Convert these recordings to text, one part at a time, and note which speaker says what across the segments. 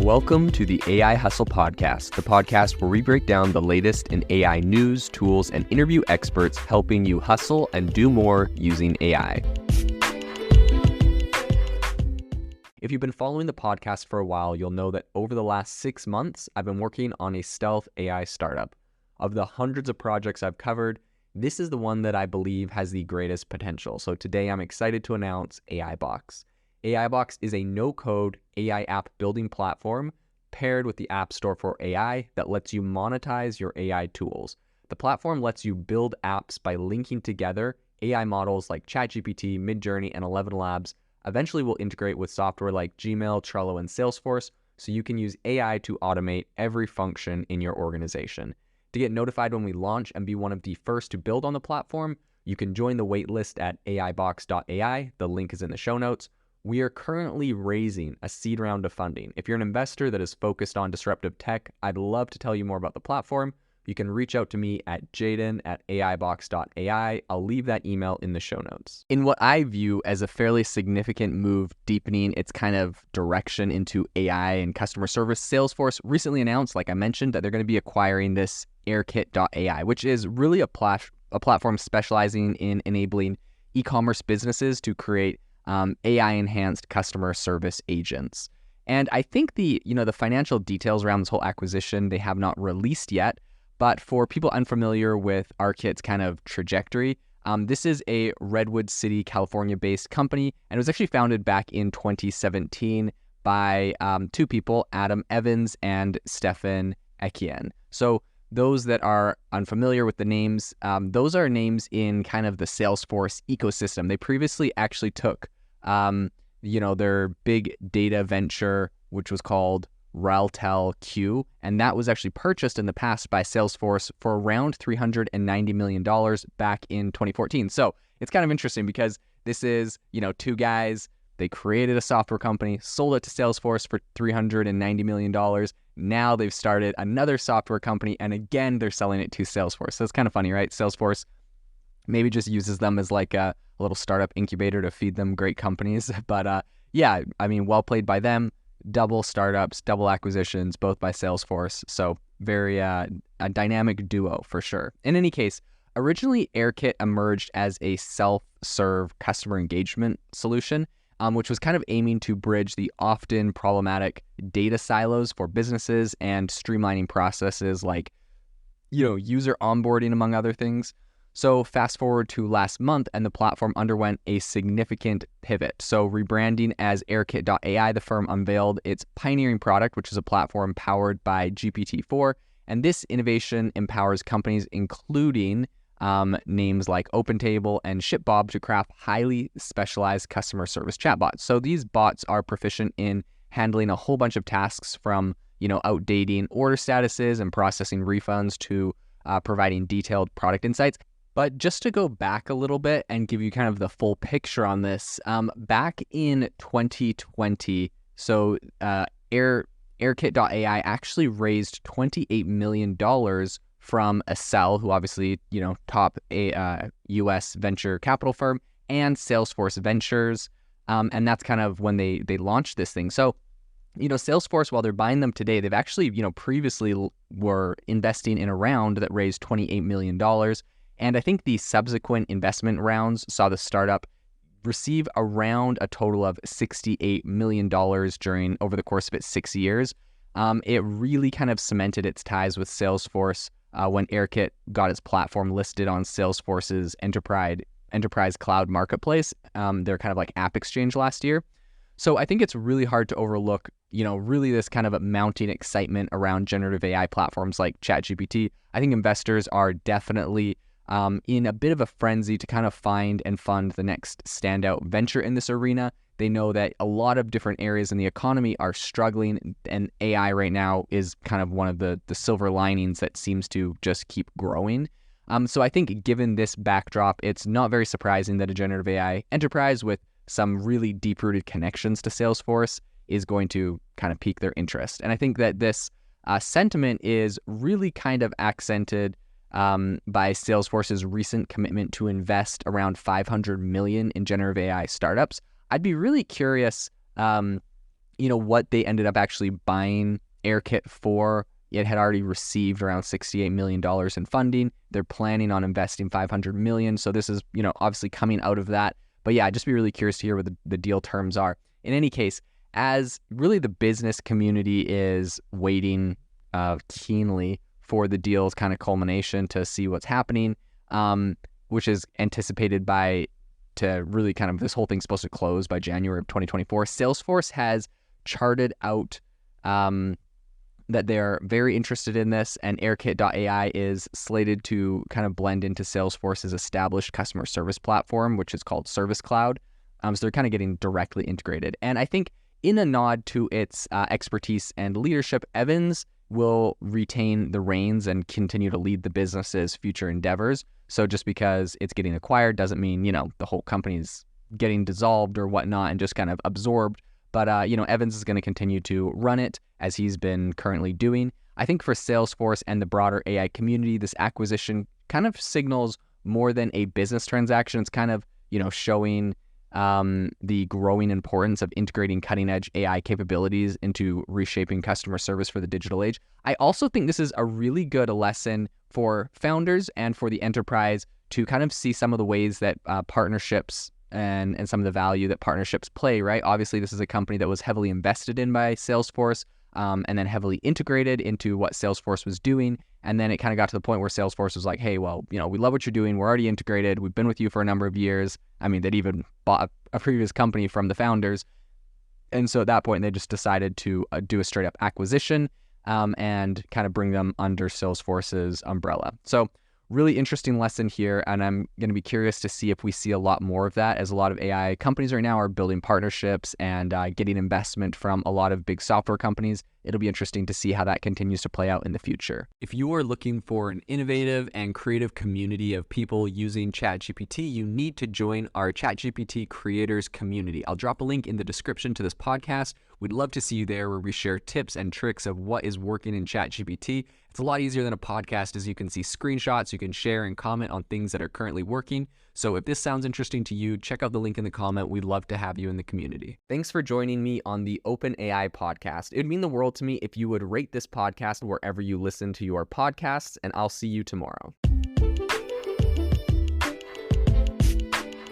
Speaker 1: Welcome to the AI Hustle Podcast, the podcast where we break down the latest in AI news, tools, and interview experts helping you hustle and do more using AI. If you've been following the podcast for a while, you'll know that over the last 6 months, I've been working on a stealth AI startup. Of the hundreds of projects I've covered, this is the one that I believe has the greatest potential. So today I'm excited to announce AIBox. AIBox is a no-code AI app building platform paired with the App Store for AI that lets you monetize your AI tools. The platform lets you build apps by linking together AI models like ChatGPT, Midjourney, and 11 Labs. Eventually will integrate with software like Gmail, Trello, and Salesforce, so you can use AI to automate every function in your organization. To get notified when we launch and be one of the first to build on the platform, you can join the waitlist at aibox.ai. The link is in the show notes. We are currently raising a seed round of funding. If you're an investor that is focused on disruptive tech, I'd love to tell you more about the platform. You can reach out to me at jaden@aibox.ai. I'll leave that email in the show notes. In what I view as a fairly significant move deepening its kind of direction into AI and customer service, Salesforce recently announced, like I mentioned, that they're going to be acquiring this Airkit.ai, which is really a platform specializing in enabling e-commerce businesses to create AI-enhanced customer service agents. And I think the financial details around this whole acquisition, they have not released yet. But for people unfamiliar with Airkit's kind of trajectory, this is a Redwood City, California-based company, and it was actually founded back in 2017 by two people, Adam Evans and Stefan Etienne. So those that are unfamiliar with the names, those are names in kind of the Salesforce ecosystem. They previously actually took, their big data venture, which was called ReltelQ, and that was actually purchased in the past by Salesforce for around $390 million back in 2014. So it's kind of interesting because this is, two guys, they created a software company, sold it to Salesforce for $390 million. Now they've started another software company, and again, they're selling it to Salesforce. So it's kind of funny, right? Salesforce maybe just uses them as like a little startup incubator to feed them great companies. But well played by them. Double startups, double acquisitions, both by Salesforce. So very a dynamic duo for sure. In any case, originally Airkit emerged as a self-serve customer engagement solution, which was kind of aiming to bridge the often problematic data silos for businesses and streamlining processes like, user onboarding, among other things. So fast forward to last month, and the platform underwent a significant pivot. So rebranding as Airkit.ai, the firm unveiled its pioneering product, which is a platform powered by GPT-4. And this innovation empowers companies, including names like OpenTable and ShipBob, to craft highly specialized customer service chatbots. So these bots are proficient in handling a whole bunch of tasks from, outdating order statuses and processing refunds to providing detailed product insights. But just to go back a little bit and give you kind of the full picture on this, back in 2020, so Airkit.ai actually raised $28 million from Accel, who obviously, top US venture capital firm, and Salesforce Ventures. And that's kind of when they launched this thing. So, Salesforce, while they're buying them today, they've actually, previously were investing in a round that raised $28 million. And I think the subsequent investment rounds saw the startup receive around a total of $68 million over the course of its 6 years. It really kind of cemented its ties with Salesforce when Airkit got its platform listed on Salesforce's enterprise cloud marketplace, their kind of like app exchange last year. So I think it's really hard to overlook, really this kind of a mounting excitement around generative AI platforms like ChatGPT. I think investors are definitely in a bit of a frenzy to kind of find and fund the next standout venture in this arena. They know that a lot of different areas in the economy are struggling, and AI right now is kind of one of the silver linings that seems to just keep growing. So I think given this backdrop, it's not very surprising that a generative AI enterprise with some really deep-rooted connections to Salesforce is going to kind of pique their interest. And I think that this sentiment is really kind of accented by Salesforce's recent commitment to invest around $500 million in generative AI startups. I'd be really curious, what they ended up actually buying Airkit for. It had already received around $68 million in funding. They're planning on investing $500 million. So this is, obviously coming out of that. But yeah, I'd just be really curious to hear what the deal terms are. In any case, as really the business community is waiting keenly for the deal's kind of culmination to see what's happening, which is anticipated to really kind of, this whole thing's supposed to close by January of 2024. Salesforce has charted out that they're very interested in this, and Airkit.ai is slated to kind of blend into Salesforce's established customer service platform, which is called Service Cloud. So they're kind of getting directly integrated. And I think in a nod to its expertise and leadership, Evans will retain the reins and continue to lead the business's future endeavors. So just because it's getting acquired doesn't mean, the whole company's getting dissolved or whatnot and just kind of absorbed. But, Evans is going to continue to run it as he's been currently doing. I think for Salesforce and the broader AI community, this acquisition kind of signals more than a business transaction. It's kind of, showing the growing importance of integrating cutting-edge AI capabilities into reshaping customer service for the digital age. I also think this is a really good lesson for founders and for the enterprise to kind of see some of the ways that partnerships and some of the value that partnerships play, right? Obviously, this is a company that was heavily invested in by Salesforce, and then heavily integrated into what Salesforce was doing. And then it kind of got to the point where Salesforce was like, hey, well, we love what you're doing. We're already integrated. We've been with you for a number of years. I mean, they'd even bought a previous company from the founders. And so at that point, they just decided to do a straight up acquisition and kind of bring them under Salesforce's umbrella. So really interesting lesson here, and I'm going to be curious to see if we see a lot more of that, as a lot of AI companies right now are building partnerships and getting investment from a lot of big software companies. It'll be interesting to see how that continues to play out in the future. If you are looking for an innovative and creative community of people using ChatGPT, you need to join our ChatGPT creators community. I'll drop a link in the description to this podcast. We'd love to see you there, where we share tips and tricks of what is working in ChatGPT. It's a lot easier than a podcast, as you can see screenshots, you can share and comment on things that are currently working. So if this sounds interesting to you, check out the link in the comment. We'd love to have you in the community. Thanks for joining me on the OpenAI podcast. It would mean the world to me if you would rate this podcast wherever you listen to your podcasts, and I'll see you tomorrow.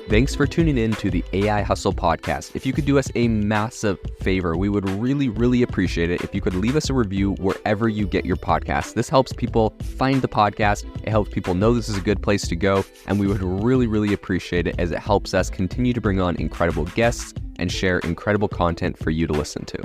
Speaker 1: Thanks for tuning in to the AI Hustle podcast. If you could do us a massive favor, we would really, really appreciate it if you could leave us a review wherever you get your podcasts. This helps people find the podcast. It helps people know this is a good place to go. And we would really, really appreciate it, as it helps us continue to bring on incredible guests and share incredible content for you to listen to.